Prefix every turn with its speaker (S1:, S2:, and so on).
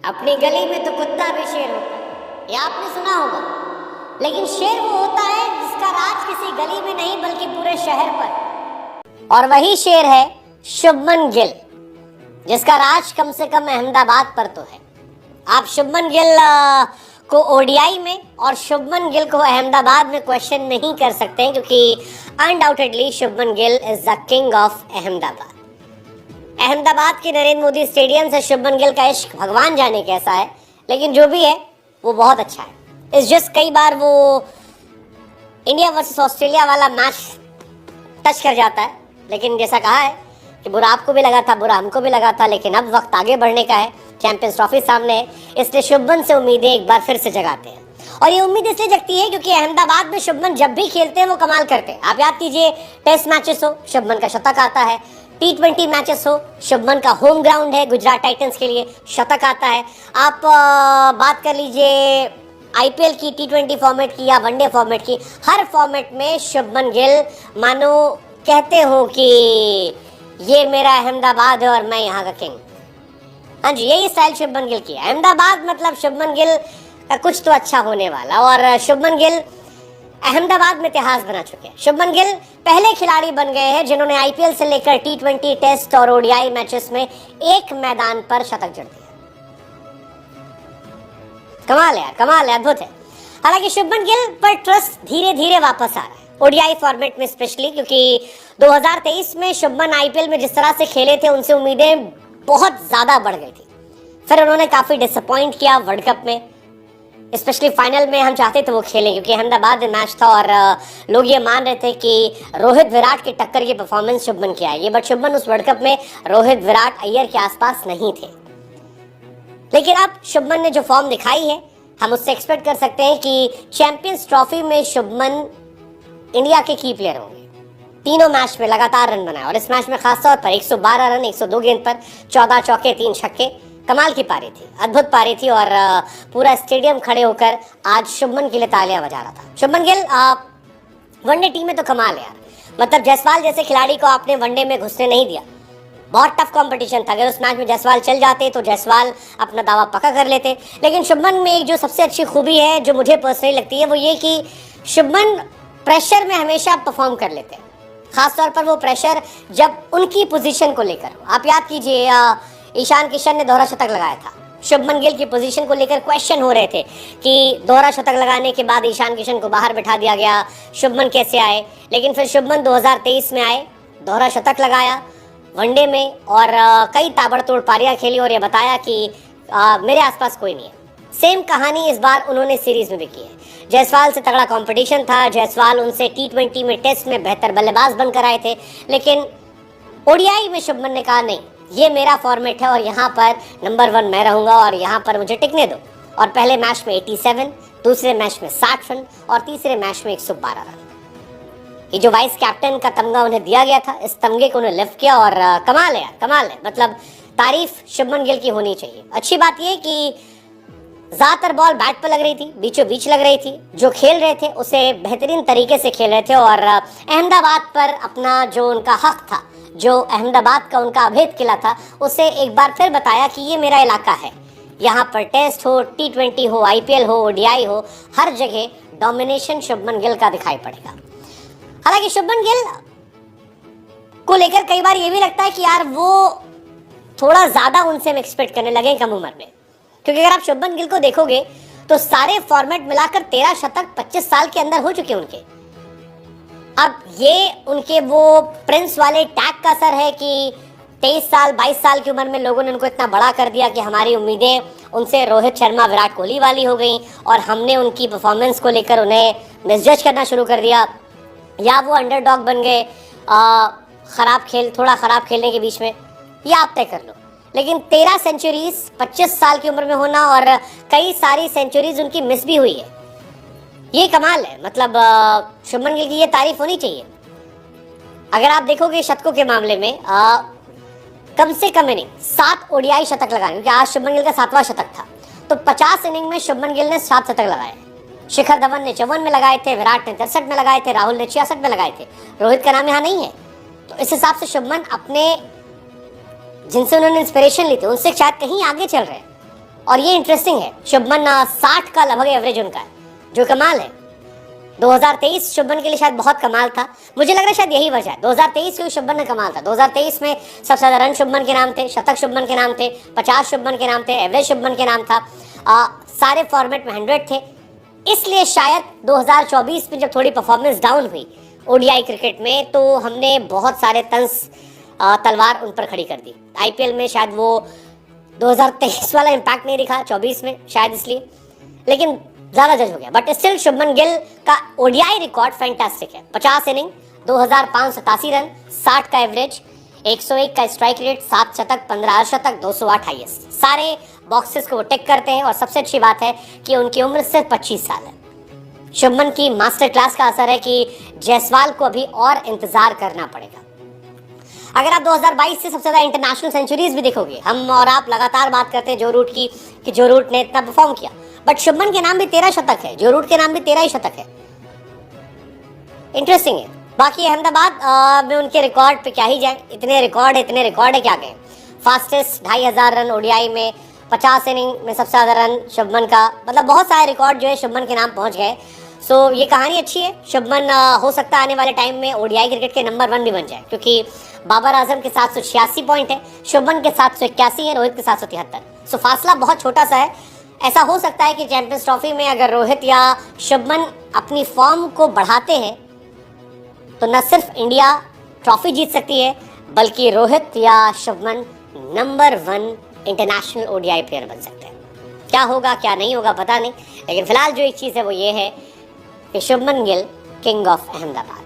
S1: अपनी गली में तो कुत्ता भी शेर होता है, ये आपने सुना होगा। लेकिन शेर वो होता है जिसका राज किसी गली में नहीं बल्कि पूरे शहर पर। और वही शेर है शुभमन गिल, जिसका राज कम से कम अहमदाबाद पर तो है। आप शुभमन गिल को ओडीआई में और शुभमन गिल को अहमदाबाद में क्वेश्चन नहीं कर सकते हैं, क्योंकि undoubtedly Shubman Gill is the king of Ahmedabad. Ahmedabad के नरेंद्र मोदी स्टेडियम से शुभमन गिल का इश्क भगवान जाने कैसा है, लेकिन जो भी है वो बहुत अच्छा है। इस जस्ट कई बार वो इंडिया वर्सेस ऑस्ट्रेलिया वाला मैच टच कर जाता है, लेकिन जैसा कहा है कि बुरा आपको भी लगा था, बुरा हमको भी लगा था, लेकिन अब वक्त आगे बढ़ने का है। चैंपियंस ट्रॉफी सामने है, इसलिए शुभमन से उम्मीदें एक बार फिर से जगाते हैं। और ये उम्मीद इसलिए जगती है क्योंकि अहमदाबाद में शुभमन जब भी खेलते हैं वो कमाल करते हैं। आप याद कीजिए, टेस्ट मैचेस हो शुभमन का शतक आता है, T20 मैचेस हो शुभमन का होम ग्राउंड है गुजरात टाइटंस के लिए, शतक आता है। आप बात कर लीजिए आईपीएल की, T20 फॉर्मेट की या वनडे फॉर्मेट की, हर फॉर्मेट में शुभमन गिल मानो कहते हो कि ये मेरा अहमदाबाद है और मैं यहाँ का किंग। हाँ जी, यही स्टाइल शुभमन गिल की है। अहमदाबाद मतलब शुभमन गिल का कुछ तो अच्छा होने वाला। और शुभमन गिल अहमदाबाद में इतिहास बना चुके हैं। शुभमन गिल पहले खिलाड़ी बन गए हैं जिन्होंने आईपीएल से लेकर T20 टेस्ट और ओडीआई मैचेस में एक मैदान पर शतक जड़ दिया। कमाल है यार, कमाल है, अद्भुत है। हालांकि शुभमन गिल पर ट्रस्ट धीरे धीरे वापस आ रहा है ओडीआई फॉर्मेट में स्पेशली, क्योंकि 2023 में शुभमन आईपीएल में जिस तरह से खेले थे उनसे उम्मीदें बहुत ज्यादा बढ़ गई थी। फिर उन्होंने काफी डिसअपॉइंट किया वर्ल्ड कप में, स्पेशली फाइनल में हम चाहते थे वो खेलें क्योंकि अहमदाबाद में मैच था और लोग ये मान रहे थे कि रोहित विराट की टक्कर की परफॉर्मेंस शुभमन की आएगी। बट शुभमन उस वर्ल्ड कप में रोहित विराट अय्यर के आसपास नहीं थे। लेकिन अब शुभमन ने जो फॉर्म दिखाई है, हम उससे एक्सपेक्ट कर सकते हैं कि चैंपियंस ट्रॉफी में शुभमन इंडिया के की प्लेयर होंगे। तीनों मैच में लगातार रन बनाए और इस मैच में खासतौर पर 112 रन 102 गेंद पर 14 चौके 3 छक्के, कमाल की पारी थी, अद्भुत पारी थी। और पूरा स्टेडियम खड़े होकर आज शुभमन के लिए तालियां बजा रहा था। शुभमन गिल वनडे टीम में तो कमाल है यार, मतलब जायसवाल जैसे खिलाड़ी को आपने वनडे में घुसने नहीं दिया। बहुत टफ कंपटीशन था, अगर उस मैच में जायसवाल चल जाते तो जायसवाल अपना दावा पक्का कर लेते। लेकिन शुभमन में एक जो सबसे अच्छी खूबी है जो मुझे पर्सनली लगती है वो ये कि शुभमन प्रेशर में हमेशा परफॉर्म कर लेते हैं, खासतौर पर वो प्रेशर जब उनकी पोजीशन को लेकर। आप याद कीजिए ईशान किशन ने दोहरा शतक लगाया था, शुभमन गिल की पोजीशन को लेकर क्वेश्चन हो रहे थे कि दोहरा शतक लगाने के बाद ईशान किशन को बाहर बैठा दिया गया, शुभमन कैसे आए। लेकिन फिर शुभमन 2023 में आए, दोहरा शतक लगाया वनडे में और कई ताबड़तोड़ पारियां खेली और ये बताया कि मेरे आसपास कोई नहीं है। सेम कहानी इस बार उन्होंने सीरीज में भी की है। जायसवाल से तगड़ा कंपटीशन था, जायसवाल उनसे T20 में टेस्ट में बेहतर बल्लेबाज बनकर आए थे, लेकिन ओडीआई में शुभमन ने कहा नहीं, ये मेरा फॉर्मेट है और यहाँ पर नंबर 1 मैं रहूंगा और यहाँ पर मुझे टिकने दो। और पहले मैच में 87, दूसरे मैच में 60 रन और तीसरे मैच में 112 रन। ये जो वाइस कैप्टन का तमगा उन्हें दिया गया था, इस तमगे को उन्हें लिफ्ट किया और कमाल है यार, कमाल है। मतलब तारीफ शुभमन गिल की होनी चाहिए। अच्छी बात यह कि ज्यादातर बॉल बैट पर लग रही थी, बीचों बीच लग रही थी। जो खेल रहे थे उसे बेहतरीन तरीके से खेल रहे थे और अहमदाबाद पर अपना जो उनका हक था, जो अहमदाबाद का उनका अभेद किला था, उसे एक बार फिर बताया कि ये मेरा इलाका है। यहाँ पर टेस्ट हो, T20 हो, आईपीएल हो, ओडीआई हो, हर जगह डोमिनेशन शुभमन गिल का दिखाई पड़ेगा। हालांकि शुभमन गिल को लेकर कई बार ये भी लगता है कि यार वो थोड़ा ज्यादा उनसे हम एक्सपेक्ट करने लगे कम उम्र में, क्योंकि अगर आप शुभमन गिल को देखोगे तो सारे फॉर्मेट मिलाकर 13 शतक 25 साल के अंदर हो चुके उनके। अब ये उनके वो प्रिंस वाले टैग का असर है कि 23 साल 22 साल की उम्र में लोगों ने उनको इतना बड़ा कर दिया कि हमारी उम्मीदें उनसे रोहित शर्मा विराट कोहली वाली हो गई और हमने उनकी परफॉर्मेंस को लेकर उन्हें मिसजज करना शुरू कर दिया, या वो अंडरडॉग बन गए थोड़ा खराब खेलने के बीच में। ये आप तय कर लो। लेकिन 13 सेंचुरीज 25 साल की उम्र में होना और कई सारी सेंचुरीज उनकी मिस भी हुई है, ये कमाल है। मतलब शुभमन गिल की ये तारीफ होनी चाहिए। अगर आप देखोगे शतकों के मामले में कम से कम इनिंग 7 ओडीआई शतक लगाए, क्योंकि आज शुभमन गिल का 7वां शतक था, तो 50 इनिंग में शुभमन गिल ने 7 शतक लगाए। शिखर धवन ने 54 में लगाए थे, विराट ने 63 में लगाए थे, राहुल ने 66 में लगाए थे, रोहित का नाम यहाँ नहीं है। तो इस हिसाब से शुभमन अपने जिनसे उन्होंने इंस्पिरेशन ली थी उनसे शायद कहीं आगे चल रहे हैं और ये इंटरेस्टिंग है, शुभमन 60 का लगभग एवरेज उनका है, जो कमाल है। 2023 शुभमन के लिए शायद बहुत कमाल था, मुझे लग रहा है शायद यही वजह है। 2023 के शुभमन का कमाल था। 2023 में सबसे ज़्यादा रन शुभमन के नाम थे, शतक शुभमन के नाम थे, 50 शुभमन के नाम थे, एवरेज शुभमन के नाम था, सारे फॉर्मेट में 100 थे। इसलिए शायद 2024 में जब थोड़ी परफॉर्मेंस डाउन हुई ओडीआई क्रिकेट में, तो हमने बहुत सारे तंज तलवार उन पर खड़ी कर दी। आईपीएल में शायद वो 2023 वाला इम्पैक्ट नहीं दिखा 24 में, शायद इसलिए, लेकिन ज़्यादा जज हो गया। बट स्टिल शुभमन गिल का ओडीआई रिकॉर्ड फैंटास्टिक है। 50 इनिंग, 2587 रन, 60 का एवरेज, 101 का स्ट्राइक रेट, 7 शतक, 15 अर्धशतक, 208 हाईएस्ट। सारे बॉक्सेस को वो टिक करते हैं। और सबसे अच्छी बात है कि उनकी उम्र सिर्फ 25 साल है। शुभमन की मास्टर क्लास का असर है कि जायसवाल को अभी और इंतजार करना पड़ेगा। अगर आप 2022 से सबसे ज़्यादा इंटरनेशनल सेंचुरीज भी देखोगे, हम और आप लगातार बात करते हैं जो रूट की कि जो रूट ने इतना परफॉर्म किया, बट शुभमन के नाम भी 13 शतक है, जो रूट के नाम भी 13 ही शतक है। इंटरेस्टिंग है। बाकी अहमदाबाद में उनके रिकॉर्ड पे क्या ही जाए, इतने रिकॉर्ड है क्या गए। फास्टेस्ट 2500 रन ओडीआई में, 50 इनिंग में सबसे ज़्यादा रन शुभमन का, मतलब बहुत सारे रिकॉर्ड जो है शुभमन के नाम पहुंच गए। सो ये कहानी अच्छी है। शुभमन हो सकता है आने वाले टाइम में ओडीआई क्रिकेट के नंबर 1 भी बन जाए, क्योंकि बाबर आजम के 786 पॉइंट है, शुभमन के 781 है, रोहित के 773। सो फासला बहुत छोटा सा है। ऐसा हो सकता है कि चैंपियंस ट्रॉफी में अगर रोहित या शुभमन अपनी फॉर्म को बढ़ाते हैं तो न सिर्फ इंडिया ट्रॉफी जीत सकती है, बल्कि रोहित या Shubman number 1 international ODI player बन सकते हैं। क्या होगा क्या नहीं होगा पता नहीं, लेकिन फिलहाल जो एक चीज़ है वो ये है कि शुभमन गिल किंग ऑफ अहमदाबाद।